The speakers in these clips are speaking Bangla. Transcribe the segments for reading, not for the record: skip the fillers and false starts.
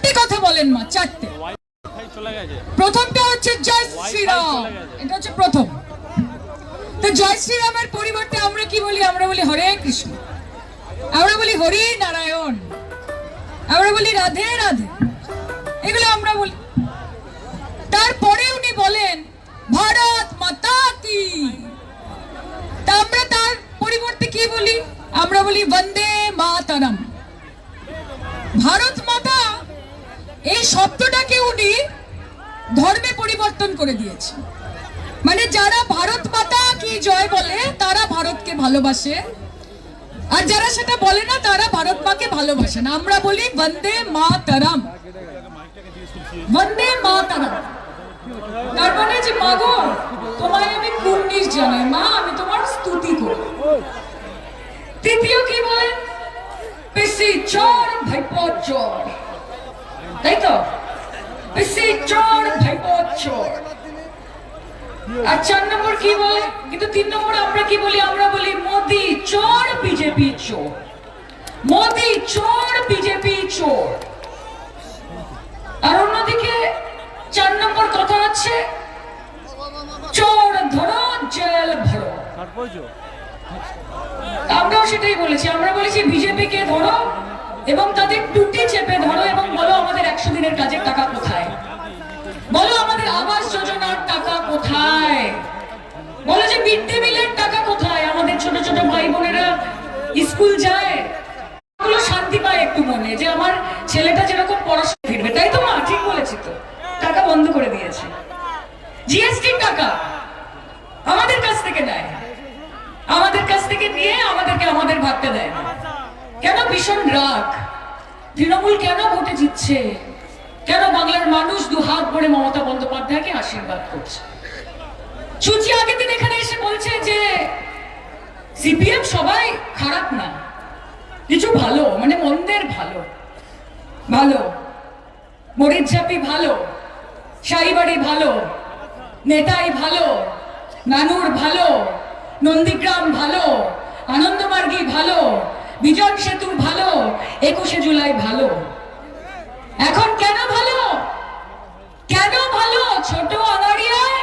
চারটে কথা বলেন মা, চারটে। প্রথমটা হচ্ছে জয় শ্রীরাম, এটা হচ্ছে প্রথম। তো জয় শ্রীরামের পরিবর্তে আমরা কি বলি? আমরা বলি হরে কৃষ্ণ, আমরা বলি হরি নারায়ণ, আমরা বলি রাধে রাধে, এগুলো আমরা বলি। তারপরে উনি বলেন ভারত মাতা কি। তা আমরা তার পরিবর্তে কি বলি? আমরা বলি বন্দে মাতরম। ভারত মাতা এই শব্দটাকে উনি ধর্মে পরিবর্তন করে দিয়েছে। মানে যারা ভারত মাতা কি জয় বলে তারা ভারতকে ভালোবাসে, আর যারা সেটা বলে না তারা ভারত মাকে ভালোবাসে না। আমরা বলি বন্দে মাতরম, বন্দে মাতরম। তার মানে যে মাগো তোমায় আমি কুর্নিশ জানাই, মা আমি তোমার স্তুতি করি। তৃতীয় কি বলেন? পিসি চোর ভাইপো চোর, তাই তো? পিসি চোর ভাইপো চোর। আর 4 নম্বর কি বলে? কিন্তু 3 নম্বর আমরা কি বলি? আমরা বলি মোদি চোর বিজেপি চোর, মোদি চোর বিজেপি চোর। আর অন্যদিকে 4 নম্বর কথা হচ্ছে চোর ধরো জেল ভরো। আমরাও সেটাই বলেছি, আমরা বলেছি বিজেপিকে ধরো এবং তাদের টুটি চেপে ধরো এবং বলো আমাদের 100 দিনের কাজের টাকা কোথায়, বলো আমাদের আবাস যোজনার টাকা কোথায়, বলো যে মিড ডে মিলের টাকা কোথায়, আমাদের ছোট ছোট ভাই বোনেরা স্কুল যায়, ওগুলো শান্তি পায় একটু মনে, যে আমার ছেলেটা যেরকম পড়াশোনা ফিরবে। তাই তো মা? ঠিক বলেছি তো? টাকা বন্ধ করে দিয়েছে, জিএসটির টাকা আমাদের কাছ থেকে নেয়, আমাদের কাছ থেকে নিয়ে আমাদেরকে আমাদের ভাগটা দেয় না। কেন? ভীষণ রাগ। তৃণমূল কেন ভোটে জিতছে? কেন বাংলার মানুষ দুহাত ভরে মমতা বন্দ্যোপাধ্যায়কে আশীর্বাদ করছে? সুচি আগের দিন এখানে এসে বলছে যে সিপিএম সবাই খারাপ না, কিছু ভালো, মানে মন্দের ভালো, ভালো মরিচঝাপি ভালো, শাহীবাড়ি ভালো, নেতাই ভালো, নানুর ভালো, নন্দীগ্রাম ভালো, আনন্দমার্গী ভালো, বিজন সেতু ভালো, 21শে জুলাই ভালো। এখন কেন ভালো? কেন ভালো? ছোট আগাড়িয়ায়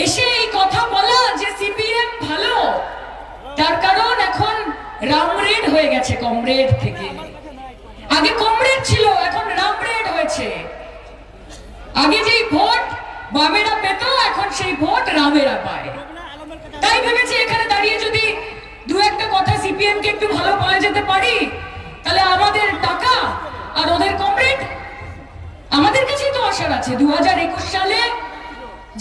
এসে এই কথা বলা যে সিপিএম ভালো, তার কারণ এখন রামরেড হয়ে গেছে কমরেড থেকে। আগে কমরেড ছিল, এখন রামরেড হয়েছে। আগে যেই ভোট বামেরা পেত, এখন সেই ভোট রামেরা পায়। তাই ভেবেছি এখানে দাঁড়িয়ে যদি দু একটা কথা সিপিএম কে একটু ভালো বলে যেতে পারি, তাহলে আমাদের টাকা আর ওদের কমরেড আমাদের কাছেই তো আসার আছে। 2021 সালে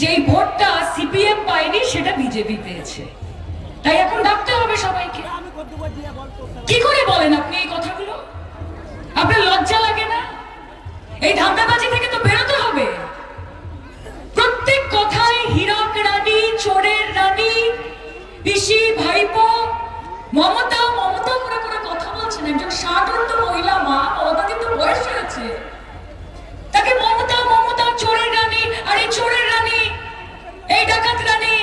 যেই ভোটটা সিপিএম পায়নি সেটা বিজেপি পেয়েছে। তাই এখন ডাকতে হবে সবাইকে। কি করে বলেন আপনি এই কথাগুলো? আপনার লজ্জা লাগে না? এই ধান্দাবাজি থেকে তো বেরোতে হবে। প্রত্যেক কথায় হীরক রানী, চোরের রানী, পিসি, ভাইপো, মমতা মমতা করে করে কথা বলছেন। একজন 60 মহিলা মা, মমতাদির তো বয়স হয়েছে, তাকে মমতা মমতা চোরের রানী। আর এই চোরের রানী, এই ডাকাত রানী,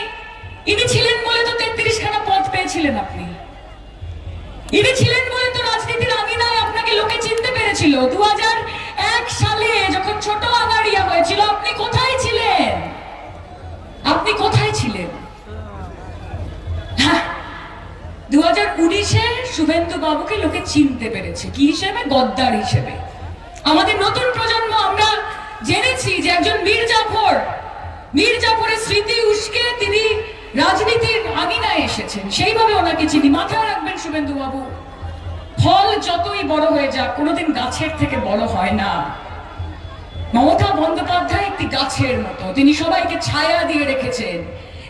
ইনি ছিলেন বলে তো 33খানা পদ পেয়েছিলেন আপনি। ইনি ছিলেন বলে তো রাজনীতির আঙিনায় আপনাকে লোকে চিনতে পেরেছিল। 2001 সালে যখন ছোট আগাড়িয়া হয়েছিল, আপনি কোথায় ছিলেন? আপনি কোথায় ছিলেন? 2019-এ শুভেন্দু বাবুকে লোকে চিনতে পেরেছে কি হিসেবে? গদ্দার হিসেবে। আমাদের নতুন প্রজন্ম আমরা জেনেছি যে একজন মীর জাফরের স্মৃতি উস্কে তিনি রাজনীতির আঙিনায় এসেছেন, সেইভাবে ওনাকে চিনি। মাথায় রাখবেন শুভেন্দু বাবু, ফল যতই বড় হয়ে যাক কোনোদিন গাছের থেকে বড় হয় না। মমতা বন্দ্যোপাধ্যায় একটি গাছের মতো, তিনি সবাইকে ছায়া দিয়ে রেখেছেন,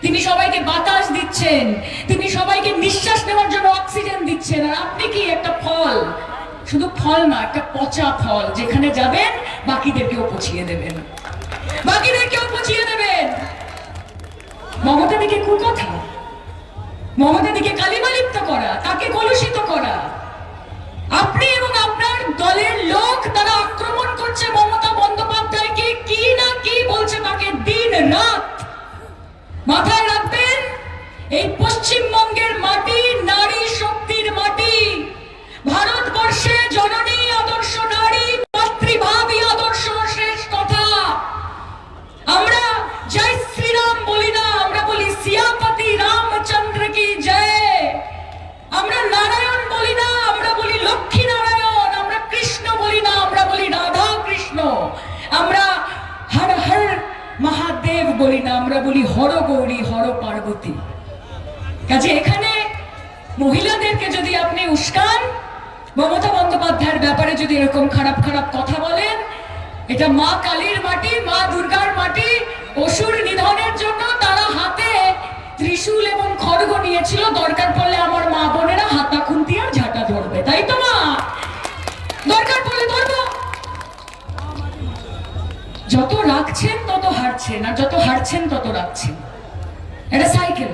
তিনি সবাইকে বাতাস দিচ্ছেন, তিনি সবাইকে নিঃশ্বাস নেওয়ার জন্য অক্সিজেন দিচ্ছেন। আর আপনি কি একটা ফল, শুধু ফল না, একটা পচা ফল, যেখানে যাবেন বাকিদেরকেও পচিয়ে দেবেন, বাকিদেরকেও পচিয়ে দেবেন। মমতা দিকে কুকথা, মমতা দিকে কালিমা লিপ্ত করা, তাকে কলুষিত করা। আপনি এবং আপনার দলের লোক তারা আক্রমণ করছে মমতা বন্দ্যোপাধ্যায়কে, কি না কি বলছে তাকে দিন রাত। মাথায় রাখবেন, এই পশ্চিমবঙ্গের মাটি নারী শক্তির মাটি। ভারতবর্ষে জননী আদর্শ নারী, মাতৃভাবী আদর্শ না, আমরা বলি হর গৌরী হর পার্বতী। কাজে এখানে মহিলাদেরকে যদি আপনি উস্কান, মমতা বন্দ্যোপাধ্যায়ের ব্যাপারে যদি এরকম খারাপ খারাপ কথা বলেন, এটা মা কালীর মাটি, মা দুর্গার মাটি। অসুর নিধনের জন্য তারা হাতে ত্রিশূল এবং খড়গ নিয়েছিল, দরকার পড়লে আমার মা বোনেরা হাতা খুন্তি আর ঝাঁটা ধরবে, তাই তো মা? দরকার পড়লে ধরবো। যত রাখছেন তত হারছেন, আর যত হারছেন তত রাখছেন। এটা সাইকেল,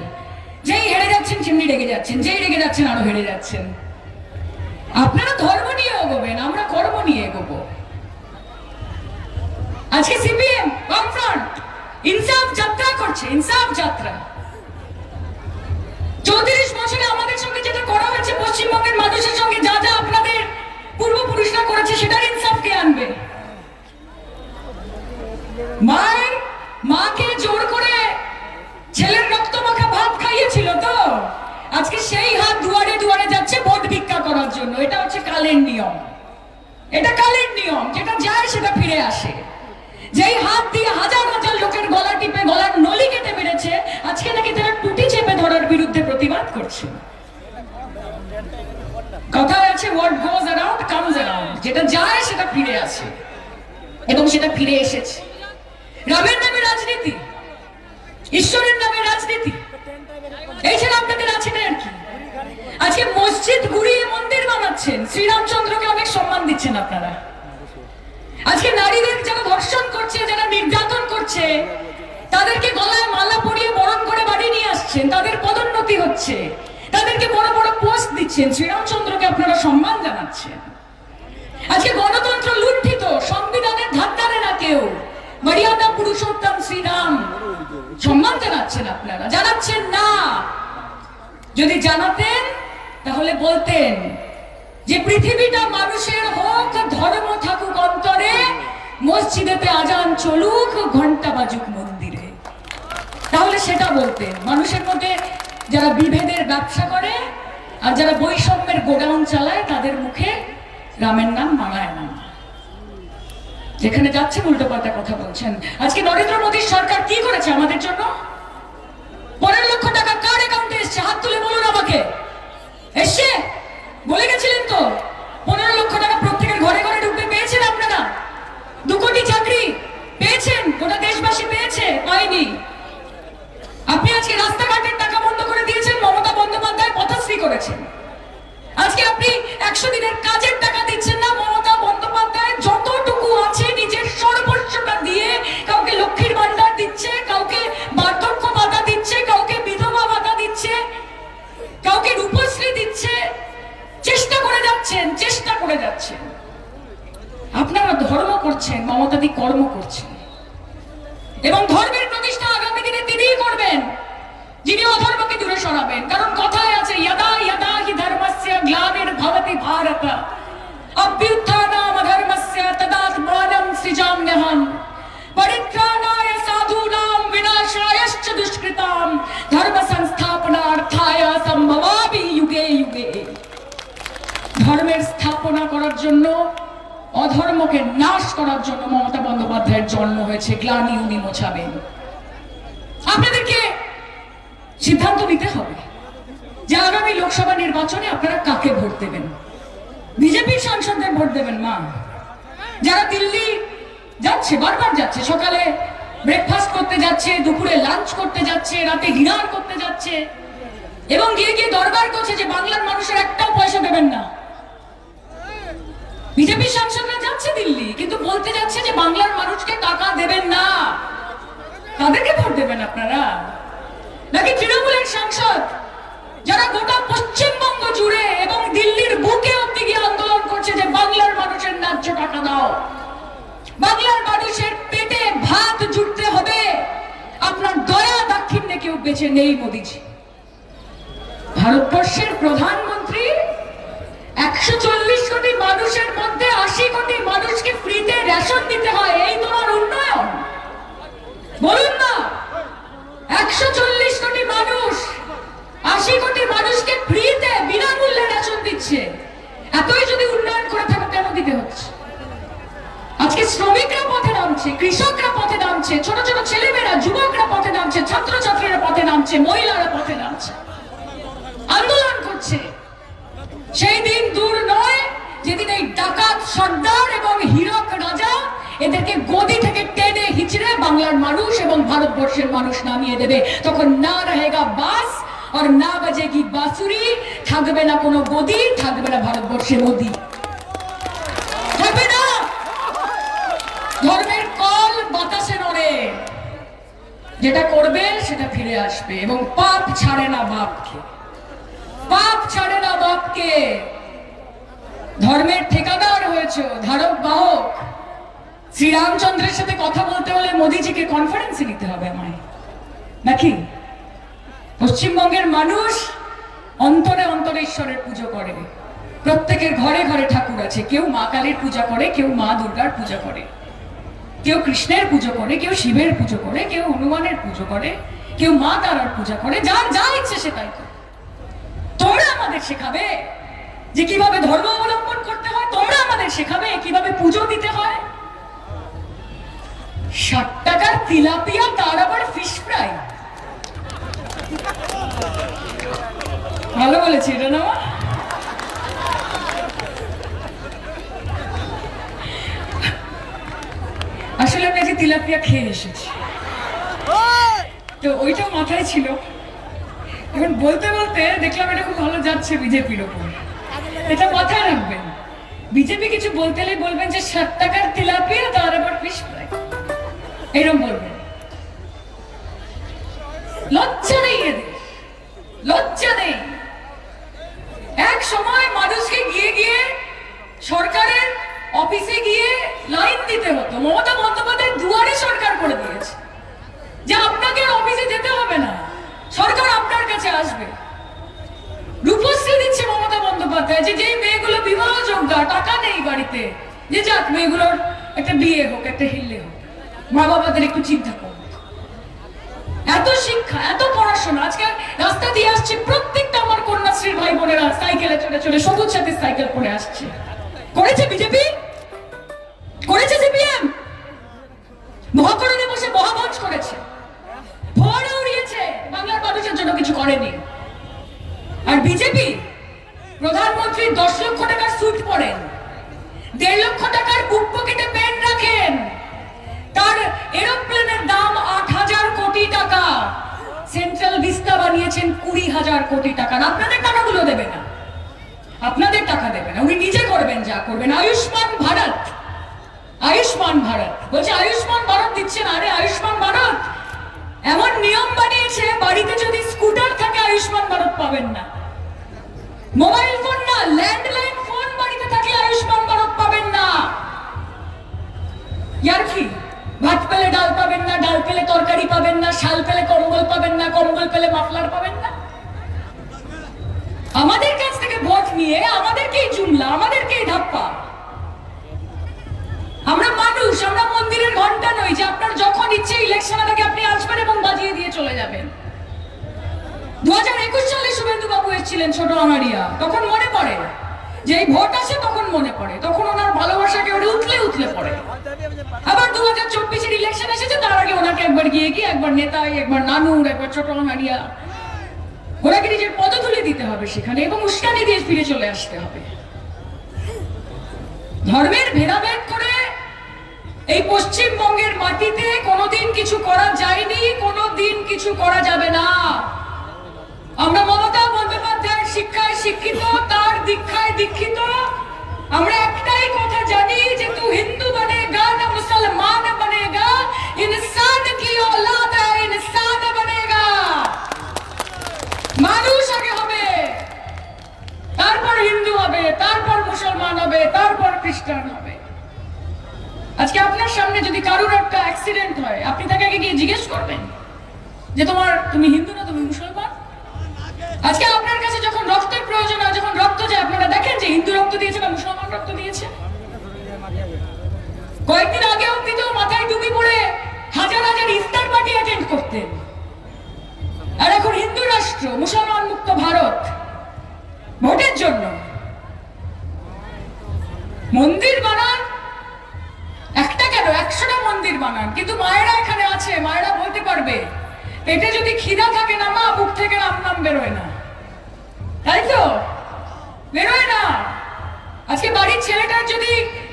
যেই হেরে যাচ্ছেন চিমনি রেগে যাচ্ছেন, যেই রেগে যাচ্ছেন আরো হেরে যাচ্ছেন। আপনারা ধর্ম নিয়ে এগোবেন, আমরা কর্ম নিয়ে এগোবো। আজকে সিপিএম বামফ্রন্ট ইনসাফ যাত্রা করছে, ইনসাফ যাত্রা। 34 বছরে আমাদের সঙ্গে যেটা করা হয়েছে, পশ্চিমবঙ্গের মানুষের সঙ্গে যা যা আপনাদের পূর্বপুরুষরা করেছে, সেটার ইনসাফ কে আনবে? মায়ের মাকে জোর করে ছেলের রক্ত মাখা ভাত খাইয়েছিল তো, আজকে সেই হাত দুয়ারে দুয়ারে যাচ্ছে ভোট ভিক্ষা করার জন্য। এটা হচ্ছে কালের নিয়ম, এটা কালের নিয়ম। যেটা যায় সেটা ফিরে আসে। যেই হাত দিয়ে হাজার হাজার লোকের গলা টিপে গলার নলি কেটে মেরেছে, আজকে নাকি তারা টুটি চেপে ধরার বিরুদ্ধে প্রতিবাদ করছে। কথায় আছে what goes around comes around, যেটা যায় সেটা ফিরে আসে, এবং সেটা ফিরে এসেছে। রামের নামে রাজনীতি, ঈশ্বরের নামে রাজনীতি, এই ছিল আপনাদের আছে না আর কি। আজকে মসজিদ গুড়িয়ে মন্দির বানাচ্ছেন, শ্রীরামচন্দ্রকে অনেক সম্মান দিচ্ছেন আপনারা। আজকে নারীদের যারা ধর্ষণ করছে, যারা নির্যাতন করছে, তাদেরকে গলায় মালা পরিয়ে বরণ করে বাড়ি নিয়ে আসছেন, তাদের পদোন্নতি হচ্ছে, তাদেরকে বড় বড় পোস্ট দিচ্ছেন, শ্রীরামচন্দ্রকে আপনারা সম্মান জানাচ্ছেন। আজকে গণতন্ত্র লুণ্ঠিত, সংবিধানের ধার ধারে না কেউ, মর্যাদা পুরুষোত্তম শ্রীরাম সম্মান জানাচ্ছেন আপনারা, জানাচ্ছেন না। যদি জানাতেন তাহলে বলতেন যে পৃথিবীটা মানুষের হোক, ধর্ম থাকুক অন্তরে, মসজিদেতে আজান চলুক, ঘন্টা বাজুক মন্দিরে, তাহলে সেটা বলতেন। মানুষের মধ্যে যারা বিভেদের ব্যবসা করে আর যারা বৈষম্যের গোডাউন চালায়, তাদের মুখে রামের নাম মানায় না। যেখানে যাচ্ছে উল্টো পাল্টা কথা বলছেন। আজকে নরেন্দ্র মোদীর সরকার কি করেছে আমাদের জন্য? 15 লক্ষ টাকা কার অ্যাকাউন্টে এসছে? হাত তুলে বলুন আমাকে। এসছে? বলে গেছিলেন তো 15 লক্ষ টাকা প্রত্যেকের ঘরে ঘরে ঢুকবে, পেয়েছেন আপনারা? 2 কোটি চাকরি পেয়েছেন, গোটা দেশবাসী পেয়েছে? পায়নি। আপনি আজকে রাস্তাঘাটের টাকা বন্ধ করে দিয়েছেন, মমতা বন্দ্যোপাধ্যায় পথশ্রী করেছেন। আজকে আপনি 100 দিনের কাজের টাকা দিচ্ছেন না, মমতা বন্দ্যোপাধ্যায় যতটুকু আছে নিজের সর্বস্বটা দিয়ে কাউকে লক্ষ্মীর ভান্ডার দিচ্ছে, কাউকে বার্ধক্য ভাতা দিচ্ছে, কাউকে বিধবা ভাতা দিচ্ছে, কাউকে রূপশ্রী দিচ্ছে। চেষ্টা করে যাচ্ছেন, চেষ্টা করে যাচ্ছেন। আপনারা ধর্ম করছেন, মমতাদি কর্ম করছেন, এবং ধর্মের প্রতিষ্ঠা আগামী দিনে তিনিই করবেন, যিনি অধর্মকে দূরে সরাবেন। কারণ কথায় আছে যদা যদা হি ধর্মস্য গ্লানির্ভবতি ভারত অভ্যুত্থানাম অধর্মস্য তদাত্মানম সৃজাম্যহম পরিত্রাণায় সাধূনাম বিনাশায়শ্চ দুষ্কৃতাম ধর্ম সংস্থাপনার্থায় সম্ভবামি যুগে যুগে। ধর্মের স্থাপনা করার জন্য, অধর্মকে নাশ করার জন্য মমতা বন্দ্যোপাধ্যায়ের জন্ম হয়েছে। গ্লানি উনি মোছাবেন। আপনাদেরকে সিদ্ধান্ত নিতে হবে যে আগামী লোকসভা নির্বাচনে আপনারা কাকে ভোট দেবেন। বিজেপির সাংসদদের ভোট দেবেন মা, যারা দিল্লি যাচ্ছে, বারবার যাচ্ছে, সকালে ব্রেকফাস্ট করতে যাচ্ছে, দুপুরে লাঞ্চ করতে যাচ্ছে, রাতে ডিনার করতে যাচ্ছে, এবং গিয়ে গিয়ে দরবার করছে যে বাংলার মানুষের একটাও পয়সা দেবেন না। বিজেপির সাংসদরা যাচ্ছে দিল্লি, কিন্তু বলতে যাচ্ছে যে বাংলার মানুষকে টাকা দেবেন না। তাদেরকে ভোট দেবেন আপনারা? নাকি তৃণমূলের সাংসদ যারা গোটা পশ্চিমবঙ্গ জুড়ে এবং দিল্লির বুকে অব্দি গিয়ে আন্দোলন করছে যে বাংলার মানুষের ন্যায্য টাকা দাও, বাংলার মানুষের পেটে ভাত জুটতে হবে। আপনার দয়া দাক্ষিণ্যে কেউ বেঁচে নেই মোদিজি। ভারতবর্ষের প্রধানমন্ত্রী 140 কোটি মানুষের মধ্যে 80 কোটি মানুষকে ফ্রিতে রেশন দিতে হয়, এই তোমার উন্নয়ন? বলুন না। 140 কোটি মানুষ, 80 কোটি মানুষকে ফ্রিতে বিনামূল্যে রেশন দিচ্ছে। এতই যদি উন্নয়ন করে থাকো, কেন দিতে হচ্ছে? আজকে শ্রমিকরা পথে নামছে, কৃষকরা পথে নামছে, ছোট ছোট ছেলেমেয়েরা, যুবকরা পথে নামছে, ছাত্রছাত্রীরা পথে নামছে, মহিলারা পথে নামছে, আন্দোলন করছে। সেই দিন দূর নয় যেদিন এই ডাকাত সর্দার এবং হীরক রাজা এদেরকে গদি থেকে টেনে হিচড়ে বাংলার মানুষ এবং ভারতবর্ষের মানুষ নামিয়ে দেবে। তখন না রহেগা বাস আর না বাজেগি বাঁশুরি, থাকবে না কোনো গদি, থাকবে না ভারতবর্ষে মোদি, থাকবে না। ধর্মের কল বাতাসে নড়ে, যেটা করবে সেটা ফিরে আসবে। এবং পাপ ছাড়ে না বাপকে, পাপ ছাড়ে না বাপকে। ধর্মের ঠিকাদার হয়েছে, ধারক বাহক। শ্রীরামচন্দ্রের সাথে কথা বলতে হলে মোদিজিকে কনফারেন্সে নিতে হবে আমায়, নাকি? পশ্চিমবঙ্গের মানুষ অন্তরে অন্তরে ঈশ্বরের পুজো করে। প্রত্যেকের ঘরে ঘরে ঠাকুর আছে। কেউ মা কালীর পূজা করে, কেউ মা দুর্গার পূজা করে, কেউ কৃষ্ণের পুজো করে, কেউ শিবের পুজো করে, কেউ হনুমানের পুজো করে, কেউ মা তারার পূজা করে। যার যা ইচ্ছে সে তাই করে। তোমরা আমাদের শেখাবে যে কিভাবে ধর্ম অবলম্বন করতে হয়? তোমরা আমাদের শেখাবে কিভাবে পুজো দিতে হয়? 60 টাকার তিলাপিয়া, তার আবার ফিশ ফ্রাই। ভালো বলেছি এটা না? আসলে আমি আজকে তিলাপিয়া খেয়ে এসেছি, তো ওইটা মাথায় ছিল। এখন বলতে বলতে দেখলাম এটা খুব ভালো যাচ্ছে বিজেপির ওপর। এটা মাথায় রাখবেন, বিজেপি কিছু বলতে হলে বলবেন যে 60 টাকার তিলাপিয়া, তার আবার ফিশ ফ্রাই, এরকম বলবেন। লজ্জা নেই এদের, লজ্জা নেই। এক সময় মানুষকে গিয়ে গিয়ে সরকারের অফিসে গিয়ে লাইন দিতে হতো। মমতা বন্দ্যোপাধ্যায় দুয়ারে সরকার করে দিয়েছে যে আপনাকে অফিসে যেতে হবে না, সরকার আপনার কাছে আসবে। রূপশ্রী দিচ্ছে মমতা বন্দ্যোপাধ্যায়, যে যেই মেয়েগুলো বিবাহ যোগ্য, টাকা নেই বাড়িতে, যে যাক মেয়েগুলোর একটা বিয়ে হোক, একটা হিল্লে হোক, মা বাবাদের একটু চিন্তা করুন। এত শিক্ষা, এত পড়াশোনা। আজকে রাস্তা দিয়ে আসছে প্রত্যেকটা আমার কন্যাশ্রীর ভাই বোনেরা সাইকেলে চলে চলে সবুজ সাথী সাইকেল করে আসছে। করেছে বিজেপি, করেছে সিপিএম, মহাকরণে বসে মহামঞ্চ করেছে, ফোয়ারা উড়িয়েছে, বাংলার মানুষের জন্য কিছু করেনি। আর বিজেপি প্রধানমন্ত্রী 10 লক্ষ টাকার স্যুট পরেন, 1.5 লক্ষ টাকার বুক পকেটে পেন রাখেন, তার এরোপ্লেনের দাম 8,000 কোটি টাকা, সেন্ট্রাল ভিস্তা বানিয়েছেন 20,000 কোটি টাকার। আপনাদের টাকাগুলো দেবে না, আপনাদের টাকা দেবে না, উনি নিজে করবেন যা করবেন। আয়ুষ্মান ভারত, আয়ুষ্মান ভারত বলছে, আয়ুষ্মান ভারত দিচ্ছেন। আরে আয়ুষ্মান ভারত এমন নিয়ম বানিয়েছে, বাড়িতে যদি স্কুটার থাকে আয়ুষ্মান ভারত পাবেন না। মোবাইল ফোন না, ল্যান্ডলাইন ফোন বাড়িতে থাকলে আয়ুষ্মান ভারত পাবেন না। ইয়ার কি? ভাত পেলে ডাল পাবেন না, ডাল পেলে তরকারি পাবেন না, শাল পেলে কম্বল পাবেন না, কম্বল পেলে মাফলার পাবেন না। আমাদের কাছ থেকে ভোট নিয়ে আমাদেরকেই জুমলা, আমাদেরকেই ধাপ্পা। আমরা মানুষ, আমরা মন্দিরের ঘন্টা নই যে আপনার যখন ইচ্ছে ইলেকশনের আগে আপনি আসবেন এবং বাজিয়ে দিয়ে চলে যাবেন। 2021 সালে শুভেন্দু বাবু এসেছিলেন ছোট আঙারিয়া, তখন মনে পড়ে যে এই ভোট আসে, তখন মনে পড়ে, তখন ওনার ভালোবাসাকে ওটা উঠলে উঠলে পড়ে। আবার 2024-এর ইলেকশন এসেছে, তার আগে ওনাকে একবার গিয়ে একবার নেতাই, একবার নানুর, একবার ছোট আঙারিয়া, ওনাকে নিজের পদধূলি দিতে হবে সেখানে এবং উস্কানি দিয়ে ফিরে চলে আসতে হবে। ধর্মের ভেদাভেদ করে এই পশ্চিমবঙ্গের মাটিতে কোনোদিন কিছু করা যায়নি, কোনোদিন কিছু করা যাবে না। আমরা মমতা বন্দ্যোপাধ্যায়ের শিক্ষায় শিক্ষিত, তার দীক্ষায় দীক্ষিত। আমরা একটাই কথা জানি যে তু হিন্দু বনেগা না মুসলমান বনেগা, ইনসান কি औलाद है, ইনসান বনেগা। মানুষ আগে হবে, তারপর হিন্দু হবে, তারপর মুসলমান হবে, তারপর খ্রিস্টান হবে। আজকে আপনার সামনে যদি কারোর একটা অ্যাক্সিডেন্ট হয়, আপনি তাকে আগে গিয়ে জিজ্ঞেস করবেন যে তুমি হিন্দু না তুমি মুসলমান? আজকে আপনার কাছে যখন রক্তের প্রয়োজন হয়, যখন রক্ত যায়, আপনারা দেখেন যে হিন্দু রক্ত দিয়েছে না মুসলমান রক্ত দিয়েছে? কয়েকদিন আগে অব্দি তো মাথায় টুপি পরে হাজার হাজার ইফতার পার্টি অ্যাটেন্ড করতেন। আর এখন হিন্দু রাষ্ট্র, মুসলমান মুক্ত ভারত, ভোটের জন্য মন্দির বানান, একটা কেন 100টা মন্দির বানান, কিন্তু মায়েরা এখানে আছে, মায়েরা বলতে পারবে পেটে যদি খিদা থাকে না মা, বুক থেকে রাম নাম বেরোয় না, তাই তো? বেরোয় না। আজকে বাড়ির ছেলেটার যদি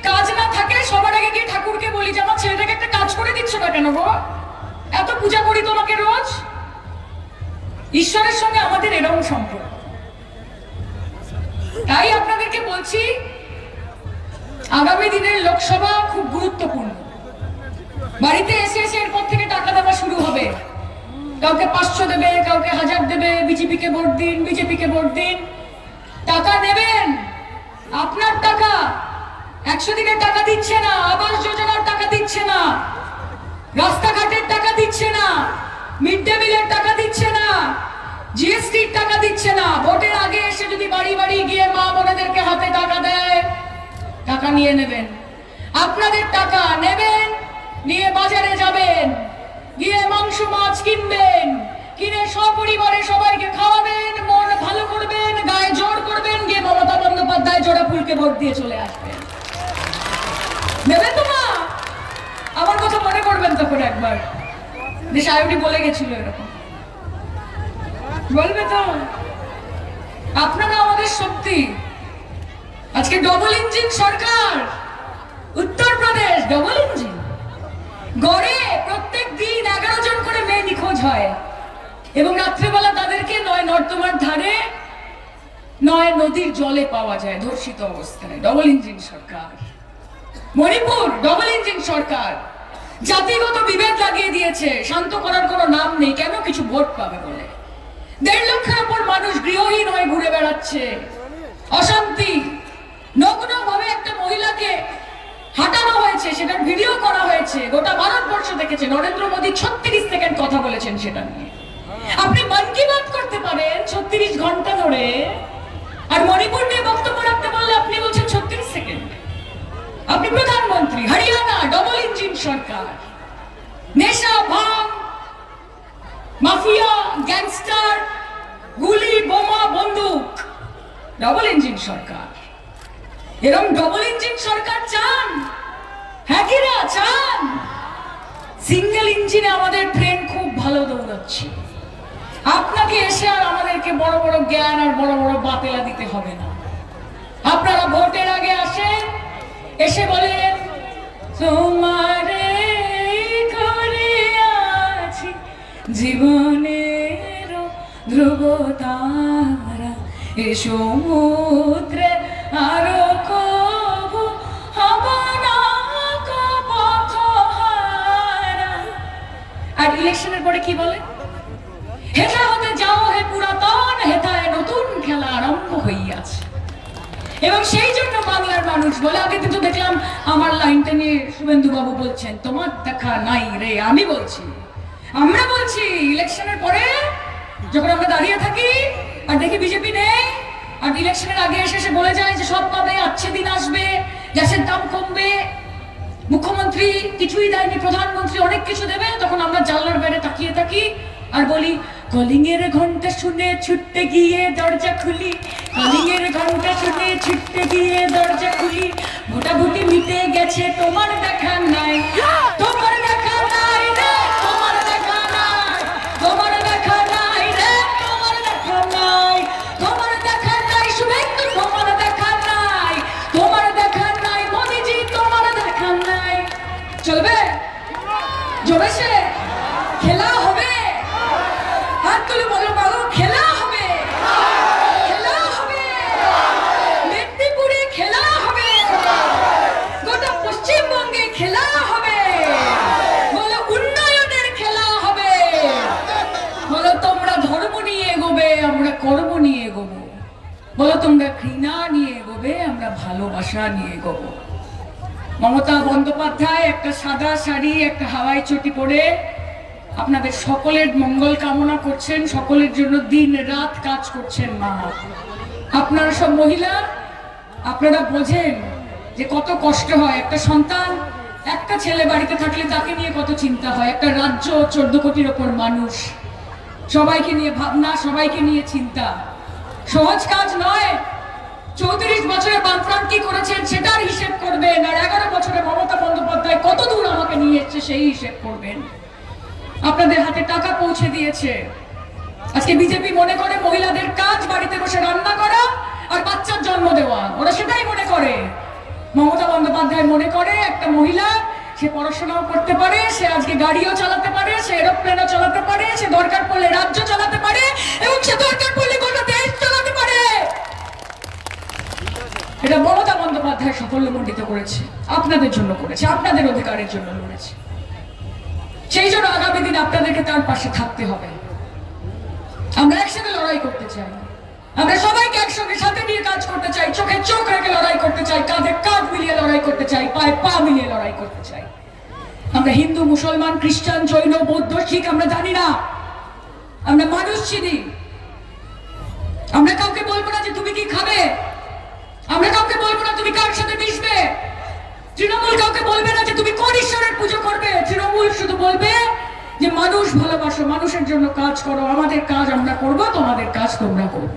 কাজ না থাকে, সবার আগে গিয়ে ঠাকুরকে বলি যে আমার ছেলেটাকে একটা কাজ করে দিচ্ছ না কেন গো, এত পূজা করি তোমাকে রোজ। ঈশ্বরের সঙ্গে আমাদের এরকম সম্পর্ক। তাই আপনাদেরকে বলছি, আগামী দিনের লোকসভা খুব গুরুত্বপূর্ণ। বাড়িতে এসে এসে এরপর থেকে টাকা দেওয়া শুরু হবে। কাউকে 500 দেবে, কাউকে 1000 দেবে, বিজেপিকে ভোট দিন, বিজেপিকে ভোট দিন। টাকা নেবেন, আপনার টাকা। 100 দিনের টাকা দিচ্ছে না, আবাস যোজনার টাকা দিচ্ছে না, রাস্তাঘাটের টাকা দিচ্ছে না, মিড ডে মিলের টাকা দিচ্ছে না, জিএসটির টাকা দিচ্ছে না। ভোটের আগে এসে যদি বাড়ি বাড়ি গিয়ে মা বোনেদেরকে হাতে টাকা দেয়, টাকা নিয়ে নেবেন। আপনাদের টাকা নেবেন, নিয়ে বাজারে যাবেন, গিয়ে মাংস মাছ কিনবেন, কিনে সপরিবারে সবাইকে খাওয়াবেন, মন ভালো করবেন, গায়ে জোর করবেন, গিয়ে মমতা বন্দ্যোপাধ্যায় জোড়া ফুলকে ভোট দিয়ে চলে আসবেন। নেবেন তো মা? আমার কথা মনে করবেন তখন একবার, যে সায়নী বলে গেছিল এরকম। বলবে তো? আপনারা আমাদের শক্তি। আজকে ডবল ইঞ্জিন সরকার, উত্তরপ্রদেশ ডবল ইঞ্জিন। গড়ে প্রত্যেক দিন 11 জন করে মেয়ে নিখোঁজ হয়, এবং রাত্রেবেলা তাদেরকে নয় নর্দমার ধারে, নয় নদীর জলে পাওয়া যায় ধর্ষিত অবস্থায়। ডবল ইঞ্জিন সরকার। মণিপুর ডবল ইঞ্জিন সরকার। জাতিগত বিভেদ লাগিয়ে দিয়েছে, শান্ত করার কোনো নাম নেই। কেন? কিছু ভোট পাবে বলে। 1.5 লক্ষের উপর মানুষ গৃহহীন হয়ে ঘুরে বেড়াচ্ছে। অশান্তি। নগ্ন ভাবে একটা মহিলাকে হাঁটানো হয়েছে, সেটার ভিডিও করা হয়েছে, গোটা ভারতবর্ষ দেখেছে। নরেন্দ্র মোদী 36 সেকেন্ড কথা বলেছেন সেটা নিয়ে। আপনি মন কি বাত করতে পারেন 36 ঘন্টা ধরে, আর মণিপুর নিয়ে বক্তব্য রাখতে বললে আপনি বলছেন 36 সেকেন্ড। আপনি প্রধানমন্ত্রী। হরিয়ানা ডবল ইঞ্জিন সরকার। নেশা, ভাঙ, মাফিয়া, গ্যাংস্টার, গুলি, বোমা, বন্দুক, ডবল ইঞ্জিন সরকার। এরকম ডবল ইঞ্জিন সরকার চান? হ্যাঁ কিনা চান? সিঙ্গেল ইঞ্জিনে আমাদের ট্রেন খুব ভালো দৌড়াচ্ছে। আপনাকে এসে আর আমাদেরকে বড় বড় জ্ঞান আর বড় বড় বাতেলা দিতে হবে না। আপনারা ভোটের আগে আসেন, এসে বলেন তোমারে করে আছি জীবনের ধ্রুব তারা, এ সমুদ্রে আরো কবু হব না কো পথহারা। আর ইলেকশনের পরে কি বলে? হেথা হতে যাও হে পুরাতন, হেথায় নতুন খেলা আরম্ভ হইয়াছে। এবং সেই জন্য বাংলার মানুষ বলে, আগে কিন্তু দেখলাম আমার লাইনটা নিয়ে শুভেন্দু বাবু বলছেন তোমার দেখা নাই রে। আমি বলছি, আমরা বলছি, ইলেকশনের পরে যখন আমরা দাঁড়িয়ে থাকি আর দেখি বিজেপি নেই, আর ইলেকশনের আগে এসে সে বলে যায় যে সব পাবে, আচ্ছে দিন আসবে, গ্যাসের দাম কমবে, মুখ্যমন্ত্রী কিছুই দেয়নি, প্রধানমন্ত্রী অনেক কিছু দেবে, তখন আমরা জানলার বাইরে তাকিয়ে থাকি আর বলি কলিং এর ঘন্টা শুনে ছুটতে গিয়ে দরজা খুলি, কলিং এর ঘন্টা শুনে ছুটতে গিয়ে দরজা খুলি, ভোটাভুটি মিটে গেছে তোমার দেখা নাই, তোমার দেখা নাই রে, তোমার দেখা নাই, তোমার দেখা নাই রে, তোমার দেখা নাই, তোমার দেখা নাই শুভেন্দু, তোমার দেখা নাই, তোমার দেখা নাই মোদিজি, তোমার দেখা নাই। চলবে? জমেছে? খেলা হবে? হাত তুলে বলো বাবু, খেলা হবে, খেলা হবে, মেদিনীপুরে খেলা হবে, গোটা পশ্চিমবঙ্গে খেলা হবে, বলো উন্নয়নের খেলা হবে, বলো তোমরা ধর্ম নিয়ে এগোবে, আমরা কর্ম নিয়ে এগোবো, বলো তোমরা ঘৃণা নিয়ে এগোবে, আমরা ভালোবাসা নিয়ে এগোবো। মমতা বন্দ্যোপাধ্যায় একটা সাদা শাড়ি, একটা হাওয়াই চটি পরে আপনাদের সকলের মঙ্গল কামনা করছেন, সকলের জন্য দিন রাত কাজ করছেন মা। আপনারা সব মহিলা, আপনারা বোঝেন যে কত কষ্ট হয়। একটা সন্তান, একটা ছেলে বাড়িতে থাকলে তাকে নিয়ে কত চিন্তা হয়। একটা রাজ্য 14 কোটির ওপর মানুষ, সবাইকে নিয়ে ভাবনা, সবাইকে নিয়ে চিন্তা, সহজ কাজ নয়। 34 বছরে বামফ্রন্ট কি করেছেন সেটার হিসেব করবেন, আর 11 বছরে মমতা বন্দ্যোপাধ্যায় কত দূর আমাকে নিয়ে এসছে সেই হিসেব করবেন। আপনাদের হাতে টাকা পৌঁছে দিয়েছে। আজকে বিজেপি মনে করে মহিলাদের কাজ বাড়িতে বসে রান্না করা আর বাচ্চার জন্ম দেওয়া, ওরা সেটাই মনে করে। মমতা বন্দ্যোপাধ্যায় মনে করে একটা মহিলা সে পড়াশোনাও করতে পারে, সে আজকে গাড়িও চালাতে পারে, সে এরোপ্লেনও চালাতে পারে, সে দরকার পড়লে রাজ্য চালাতে পারে এবং সে দরকার পড়লে গোটা দেশ চালাতে পারে। এটা মমতা বন্দ্যোপাধ্যায় সাফল্যমণ্ডিত করেছে, আপনাদের জন্য করেছে, আপনাদের অধিকারের জন্য লড়েছে। সেই জন্য আগামী দিন আপনাদেরকে তার পাশে থাকতে হবে। আমরা একসাথে লড়াই করতে চাই, আমরা সবাইকে একসঙ্গে সাথে নিয়ে কাজ করতে চাই, চোখে চোখ রেখে লড়াই করতে চাই, কাঁধে কাঁধ মিলিয়ে লড়াই করতে চাই, পায়ে পা মিলিয়ে লড়াই করতে চাই। আমরা হিন্দু, মুসলমান, খ্রিস্টান, জৈন, বৌদ্ধ, শিখ আমরা জানি না, আমরা মানুষ চিনি। আমরা কাউকে বলবো না যে তুমি কি খাবে, আমরা কাউকে বলবো না তুমি কার সাথে মিশবে। তৃণমূল কাউকে বলবে না যে তুমি কোন ঈশ্বরের পুজো করবে। তৃণমূল শুধু বলবে যে মানুষ ভালোবাসো, মানুষের জন্য কাজ করো, আমাদের কাজ আমরা করবো, তোমাদের কাজ তোমরা করবে।